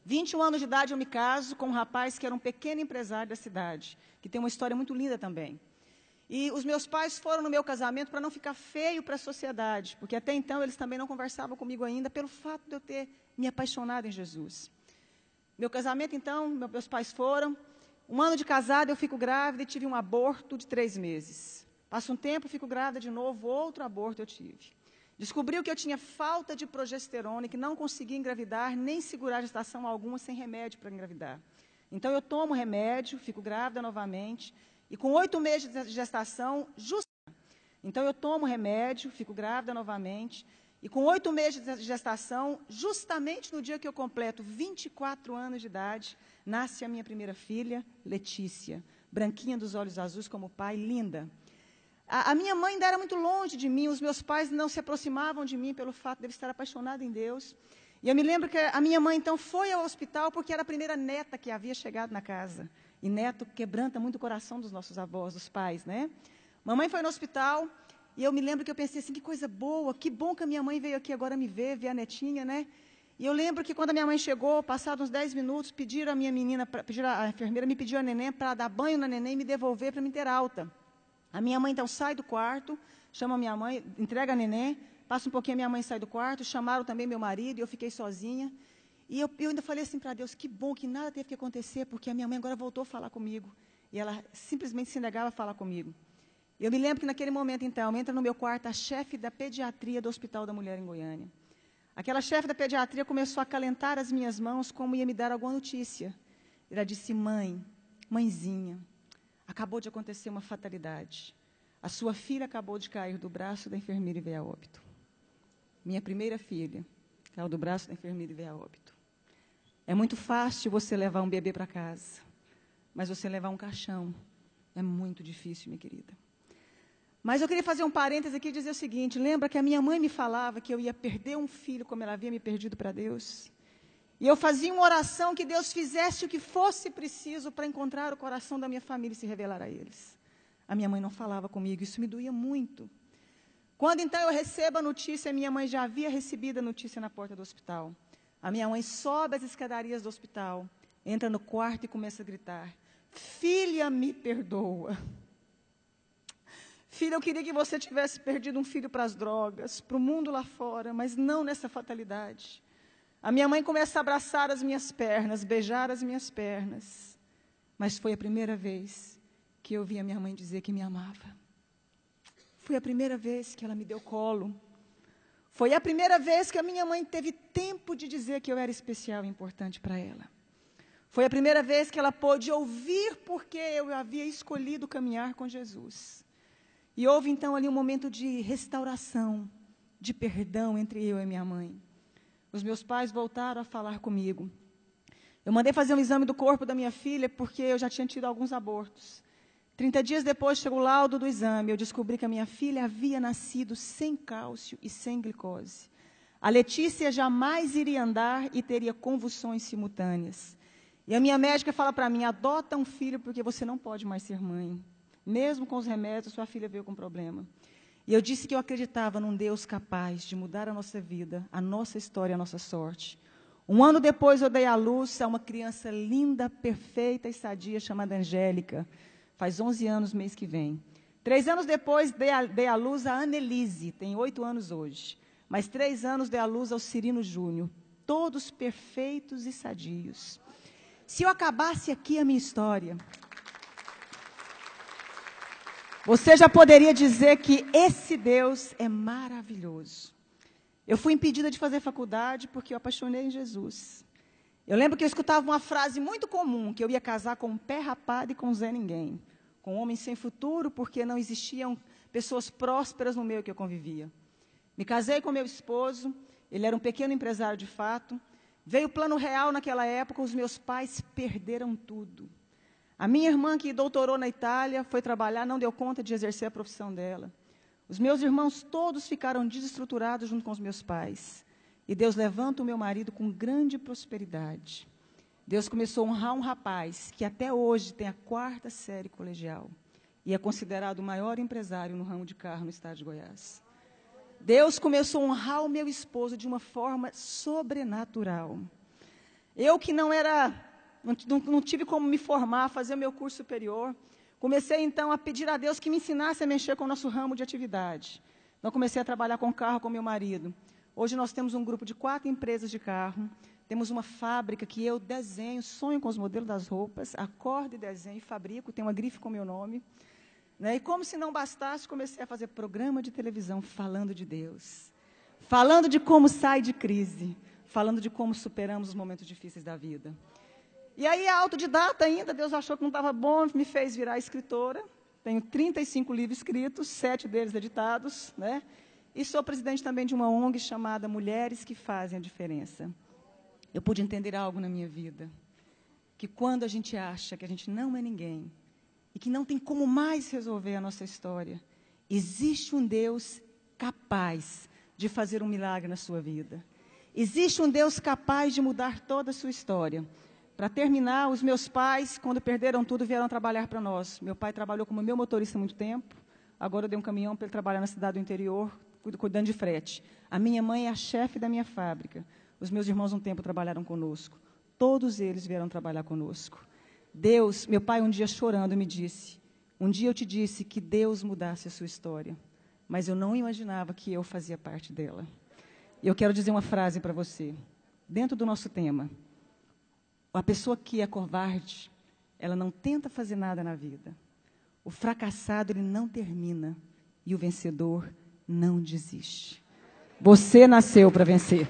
21 anos de idade eu me caso com um rapaz que era um pequeno empresário da cidade, que tem uma história muito linda também. E os meus pais foram no meu casamento para não ficar feio para a sociedade, porque até então eles também não conversavam comigo ainda, pelo fato de eu ter me apaixonado em Jesus. Meu casamento, então, meus pais foram. 1 ano de casada, eu fico grávida e tive um aborto de 3 meses. Passa um tempo, fico grávida de novo, outro aborto eu tive. Descobriu que eu tinha falta de progesterona e que não conseguia engravidar, nem segurar gestação alguma sem remédio para engravidar. Então, eu tomo remédio, fico grávida novamente. E com 8 meses de gestação, então eu tomo remédio, fico grávida novamente, e com 8 meses de gestação, justamente no dia que eu completo 24 anos de idade, nasce a minha primeira filha, Letícia, branquinha dos olhos azuis como o pai, linda. A minha mãe ainda era muito longe de mim, os meus pais não se aproximavam de mim pelo fato de eu estar apaixonada em Deus. E eu me lembro que a minha mãe, então, foi ao hospital porque era a primeira neta que havia chegado na casa. E neto quebranta muito o coração dos nossos avós, dos pais, né? Mamãe foi no hospital e eu me lembro que eu pensei assim, que coisa boa, que bom que a minha mãe veio aqui agora me ver a netinha, né? E eu lembro que quando a minha mãe chegou, passados uns 10 minutos, pediram a minha menina, a enfermeira me pediu a neném para dar banho na neném e me devolver para me ter alta. A minha mãe, então, sai do quarto, chama a minha mãe, entrega a neném, passa um pouquinho, a minha mãe sai do quarto, chamaram também meu marido e eu fiquei sozinha. E eu ainda falei assim para Deus, que bom que nada teve que acontecer, porque a minha mãe agora voltou a falar comigo. E ela simplesmente se negava a falar comigo. Eu me lembro que naquele momento, então, entra no meu quarto a chefe da pediatria do Hospital da Mulher em Goiânia. Aquela chefe da pediatria começou a acalentar as minhas mãos como ia me dar alguma notícia. Ela disse, mãezinha, acabou de acontecer uma fatalidade. A sua filha acabou de cair do braço da enfermeira e veio a óbito. Minha primeira filha caiu do braço da enfermeira e veio a óbito. É muito fácil você levar um bebê para casa, mas você levar um caixão é muito difícil, minha querida. Mas eu queria fazer um parêntese aqui e dizer o seguinte, lembra que a minha mãe me falava que eu ia perder um filho como ela havia me perdido para Deus? E eu fazia uma oração que Deus fizesse o que fosse preciso para encontrar o coração da minha família e se revelar a eles. A minha mãe não falava comigo, isso me doía muito. Quando então eu recebo a notícia, minha mãe já havia recebido a notícia na porta do hospital. A minha mãe sobe as escadarias do hospital, entra no quarto e começa a gritar, filha, me perdoa. Filha, eu queria que você tivesse perdido um filho para as drogas, para o mundo lá fora, mas não nessa fatalidade. A minha mãe começa a abraçar as minhas pernas, beijar as minhas pernas. Mas foi a primeira vez que eu vi a minha mãe dizer que me amava. Foi a primeira vez que ela me deu colo. Foi a primeira vez que a minha mãe teve tempo de dizer que eu era especial e importante para ela. Foi a primeira vez que ela pôde ouvir porque eu havia escolhido caminhar com Jesus. E houve então ali um momento de restauração, de perdão entre eu e minha mãe. Os meus pais voltaram a falar comigo. Eu mandei fazer um exame do corpo da minha filha porque eu já tinha tido alguns abortos. 30 dias depois chegou o laudo do exame. Eu descobri que a minha filha havia nascido sem cálcio e sem glicose. A Letícia jamais iria andar e teria convulsões simultâneas. E a minha médica fala para mim, adota um filho porque você não pode mais ser mãe. Mesmo com os remédios, sua filha veio com problema. E eu disse que eu acreditava num Deus capaz de mudar a nossa vida, a nossa história, a nossa sorte. 1 ano depois eu dei à luz a uma criança linda, perfeita e sadia chamada Angélica. Faz 11 anos mês que vem. 3 anos depois dei à luz a Annelise, tem 8 anos hoje. Mas 3 anos dei à luz ao Cirino Júnior. Todos perfeitos e sadios. Se eu acabasse aqui a minha história, você já poderia dizer que esse Deus é maravilhoso. Eu fui impedida de fazer faculdade porque eu apaixonei em Jesus. Eu lembro que eu escutava uma frase muito comum, que eu ia casar com um pé rapado e com um Zé Ninguém. Com um homem sem futuro, porque não existiam pessoas prósperas no meio que eu convivia. Me casei com meu esposo, ele era um pequeno empresário de fato. Veio o Plano Real naquela época, os meus pais perderam tudo. A minha irmã, que doutorou na Itália, foi trabalhar, não deu conta de exercer a profissão dela. Os meus irmãos todos ficaram desestruturados junto com os meus pais. E Deus levanta o meu marido com grande prosperidade. Deus começou a honrar um rapaz que até hoje tem a 4ª série colegial. E é considerado o maior empresário no ramo de carro no estado de Goiás. Deus começou a honrar o meu esposo de uma forma sobrenatural. Eu que não tive como me formar, fazer o meu curso superior, comecei então a pedir a Deus que me ensinasse a mexer com o nosso ramo de atividade. Então comecei a trabalhar com carro com meu marido. Hoje nós temos um grupo de 4 empresas de carro, temos uma fábrica que eu desenho, sonho com os modelos das roupas, acordo e desenho, fabrico, tenho uma grife com meu nome. Né? E como se não bastasse, comecei a fazer programa de televisão falando de Deus, falando de como sai de crise, falando de como superamos os momentos difíceis da vida. E aí, autodidata ainda, Deus achou que não estava bom, me fez virar escritora. Tenho 35 livros escritos, 7 deles editados, né? E sou presidente também de uma ONG chamada Mulheres que Fazem a Diferença. Eu pude entender algo na minha vida, que quando a gente acha que a gente não é ninguém, e que não tem como mais resolver a nossa história, existe um Deus capaz de fazer um milagre na sua vida. Existe um Deus capaz de mudar toda a sua história. Para terminar, os meus pais, quando perderam tudo, vieram trabalhar para nós. Meu pai trabalhou como meu motorista há muito tempo, agora eu dei um caminhão para ele trabalhar na cidade do interior, cuidando de frete. A minha mãe é a chefe da minha fábrica. Os meus irmãos um tempo trabalharam conosco. Todos eles vieram trabalhar conosco. Deus, meu pai um dia chorando me disse, um dia eu te disse que Deus mudasse a sua história, mas eu não imaginava que eu fazia parte dela. E eu quero dizer uma frase para você, dentro do nosso tema. A pessoa que é covarde, ela não tenta fazer nada na vida. O fracassado, ele não termina, e o vencedor não desiste. Você nasceu para vencer.